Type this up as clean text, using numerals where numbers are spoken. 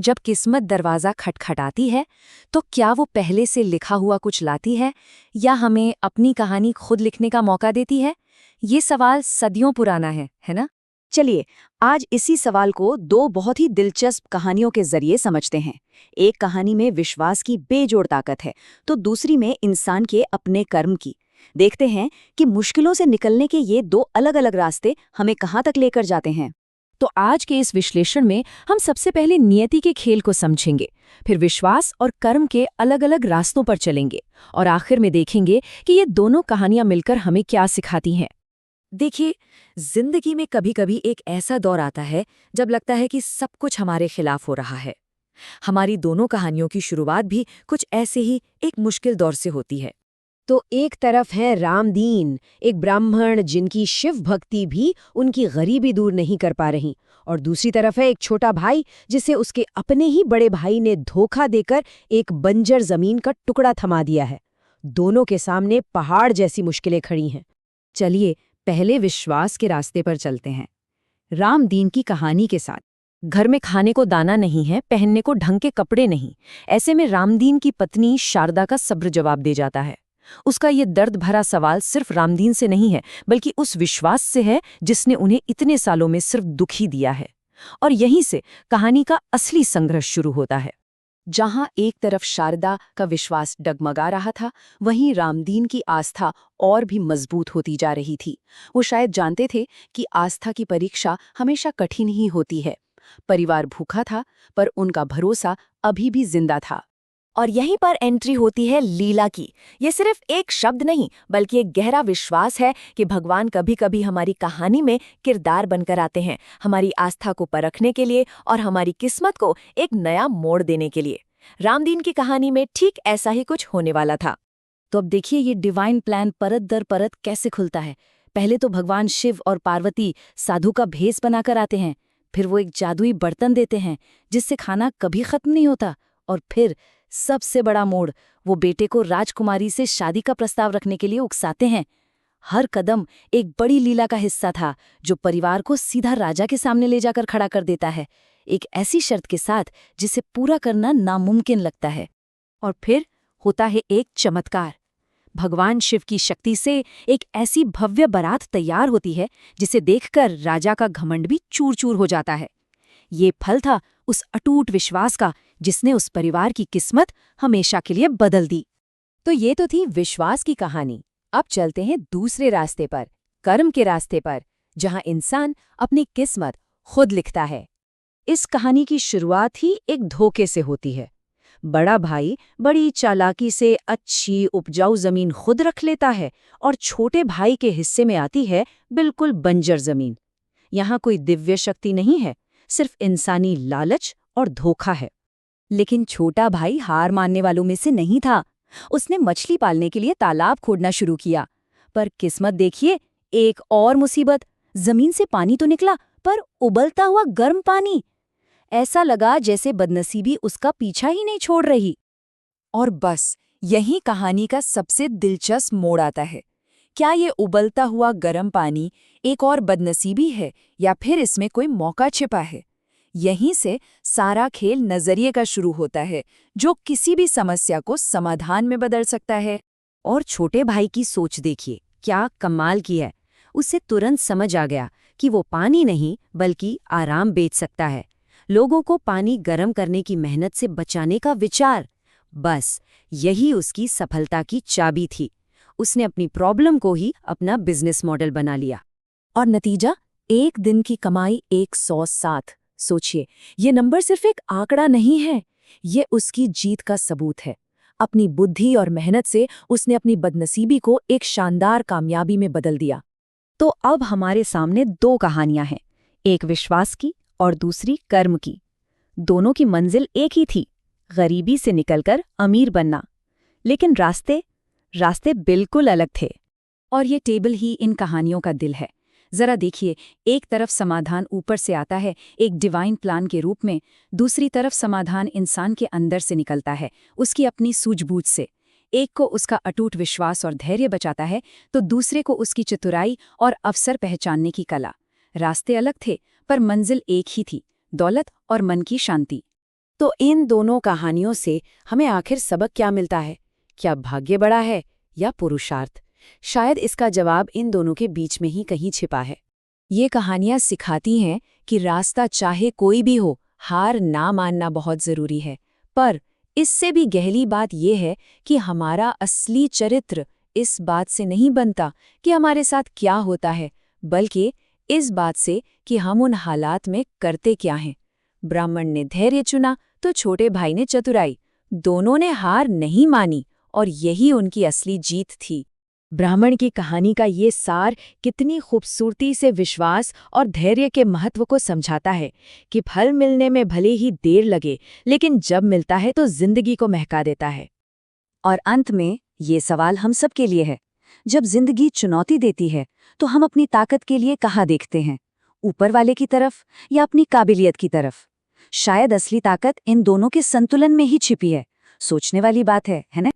जब किस्मत दरवाज़ा खटखटाती है तो क्या वो पहले से लिखा हुआ कुछ लाती है या हमें अपनी कहानी खुद लिखने का मौका देती है? ये सवाल सदियों पुराना है ना? चलिए, आज इसी सवाल को दो बहुत ही दिलचस्प कहानियों के जरिए समझते हैं। एक कहानी में विश्वास की बेजोड़ ताकत है, तो दूसरी में इंसान के अपने कर्म की। देखते हैं कि मुश्किलों से निकलने के ये दो अलग-अलग रास्ते हमें कहाँ तक लेकर जाते हैं। तो आज के इस विश्लेषण में हम सबसे पहले नियति के खेल को समझेंगे, फिर विश्वास और कर्म के अलग-अलग रास्तों पर चलेंगे और आखिर में देखेंगे कि ये दोनों कहानियां मिलकर हमें क्या सिखाती हैं। देखिए, जिंदगी में कभी-कभी एक ऐसा दौर आता है जब लगता है कि सब कुछ हमारे खिलाफ हो रहा है। हमारी दोनों कहानियों की शुरुआत भी कुछ ऐसे ही एक मुश्किल दौर से होती है। तो एक तरफ है रामदीन, एक ब्राह्मण जिनकी शिव भक्ति भी उनकी गरीबी दूर नहीं कर पा रही, और दूसरी तरफ है एक छोटा भाई जिसे उसके अपने ही बड़े भाई ने धोखा देकर एक बंजर जमीन का टुकड़ा थमा दिया है। दोनों के सामने पहाड़ जैसी मुश्किलें खड़ी हैं। चलिए, पहले विश्वास के रास्ते पर चलते हैं। रामदीन की कहानी के साथ। घर में खाने को दाना नहीं है, पहनने को ढंग के कपड़े नहीं। ऐसे में रामदीन की पत्नी शारदा का सब्र जवाब दे जाता है। उसका ये दर्द भरा सवाल सिर्फ रामदीन से नहीं है, बल्कि उस विश्वास से है जिसने उन्हें इतने सालों में सिर्फ दुख ही दिया है। और यहीं से कहानी का असली संघर्ष शुरू होता है। जहां एक तरफ शारदा का विश्वास डगमगा रहा था, वहीं रामदीन की आस्था और भी मजबूत होती जा रही थी। वो शायद जानते थे कि आस्था की परीक्षा हमेशा कठिन ही होती है। परिवार भूखा था, पर उनका भरोसा अभी भी जिंदा था। और यहीं पर एंट्री होती है लीला की। ये सिर्फ एक शब्द नहीं, बल्कि एक गहरा विश्वास है कि भगवान कभी-कभी हमारी कहानी में किरदार बनकर आते हैं, हमारी आस्था को परखने के लिए और हमारी किस्मत को एक नया मोड़ देने के लिए। रामदीन की कहानी में ठीक ऐसा ही कुछ होने वाला था। तो अब देखिए, ये डिवाइन प्लान परत दर परत कैसे खुलता है। पहले तो भगवान शिव और पार्वती साधु का भेष बनाकर आते हैं, फिर वो एक जादुई बर्तन देते हैं जिससे खाना कभी खत्म नहीं होता, और फिर सबसे बड़ा मोड़, वो बेटे को राजकुमारी से शादी का प्रस्ताव रखने के लिए उकसाते हैं। हर कदम एक बड़ी लीला का हिस्सा था जो परिवार को सीधा राजा के सामने ले जाकर खड़ा कर देता है, एक ऐसी शर्त के साथ जिसे पूरा करना नामुमकिन लगता है। और फिर होता है एक चमत्कार। भगवान शिव की शक्ति से एक ऐसी भव्य बारात तैयार होती है जिसे देखकर राजा का घमंड भी चूर-चूर हो जाता है। ये फल था उस अटूट विश्वास का जिसने उस परिवार की किस्मत हमेशा के लिए बदल दी। तो ये तो थी विश्वास की कहानी। अब चलते हैं दूसरे रास्ते पर, कर्म के रास्ते पर, जहां इंसान अपनी किस्मत खुद लिखता है। इस कहानी की शुरुआत ही एक धोखे से होती है। बड़ा भाई बड़ी चालाकी से अच्छी उपजाऊ जमीन खुद रख लेता है और छोटे भाई के हिस्से में आती है बिल्कुल बंजर जमीन। यहाँ कोई दिव्य शक्ति नहीं है, सिर्फ इंसानी लालच और धोखा है। लेकिन छोटा भाई हार मानने वालों में से नहीं था। उसने मछली पालने के लिए तालाब खोदना शुरू किया। पर किस्मत देखिए, एक और मुसीबत। जमीन से पानी तो निकला, पर उबलता हुआ गर्म पानी। ऐसा लगा जैसे बदनसीबी उसका पीछा ही नहीं छोड़ रही। और बस यही कहानी का सबसे दिलचस्प मोड़ आता है। क्या ये उबलता हुआ गर्म पानी एक और बदनसीबी है, या फिर इसमें कोई मौका छिपा है? यहीं से सारा खेल नजरिए का शुरू होता है, जो किसी भी समस्या को समाधान में बदल सकता है। और छोटे भाई की सोच देखिए, क्या कमाल की है। उसे तुरंत समझ आ गया कि वो पानी नहीं बल्कि आराम बेच सकता है। लोगों को पानी गर्म करने की मेहनत से बचाने का विचार, बस यही उसकी सफलता की चाबी थी। उसने अपनी प्रॉब्लम को ही अपना बिजनेस मॉडल बना लिया। और नतीजा, एक दिन की कमाई 107। सोचिए, ये नंबर सिर्फ एक आंकड़ा नहीं है, ये उसकी जीत का सबूत है। अपनी बुद्धि और मेहनत से उसने अपनी बदनसीबी को एक शानदार कामयाबी में बदल दिया। तो अब हमारे सामने दो कहानियां हैं, एक विश्वास की और दूसरी कर्म की। दोनों की मंजिल एक ही थी, गरीबी से निकलकर अमीर बनना। लेकिन रास्ते बिल्कुल अलग थे। और ये टेबल ही इन कहानियों का दिल है। जरा देखिए, एक तरफ समाधान ऊपर से आता है, एक डिवाइन प्लान के रूप में। दूसरी तरफ समाधान इंसान के अंदर से निकलता है, उसकी अपनी सूझबूझ से। एक को उसका अटूट विश्वास और धैर्य बचाता है, तो दूसरे को उसकी चतुराई और अवसर पहचानने की कला। रास्ते अलग थे, पर मंजिल एक ही थी, दौलत और मन की शांति। तो इन दोनों कहानियों से हमें आखिर सबक क्या मिलता है? क्या भाग्य बड़ा है या पुरुषार्थ? शायद इसका जवाब इन दोनों के बीच में ही कहीं छिपा है। ये कहानियां सिखाती हैं कि रास्ता चाहे कोई भी हो, हार ना मानना बहुत जरूरी है। पर इससे भी गहरी बात यह है कि हमारा असली चरित्र इस बात से नहीं बनता कि हमारे साथ क्या होता है, बल्कि इस बात से कि हम उन हालात में करते क्या हैं। ब्राह्मण ने धैर्य चुना तो छोटे भाई ने चतुराई। दोनों ने हार नहीं मानी और यही उनकी असली जीत थी। ब्राह्मण की कहानी का ये सार कितनी खूबसूरती से विश्वास और धैर्य के महत्व को समझाता है कि फल मिलने में भले ही देर लगे, लेकिन जब मिलता है तो जिंदगी को महका देता है। और अंत में ये सवाल हम सब के लिए है, जब जिंदगी चुनौती देती है तो हम अपनी ताकत के लिए कहाँ देखते हैं, ऊपर वाले की तरफ या अपनी काबिलियत की तरफ? शायद असली ताकत इन दोनों के संतुलन में ही छिपी है। सोचने वाली बात है ना?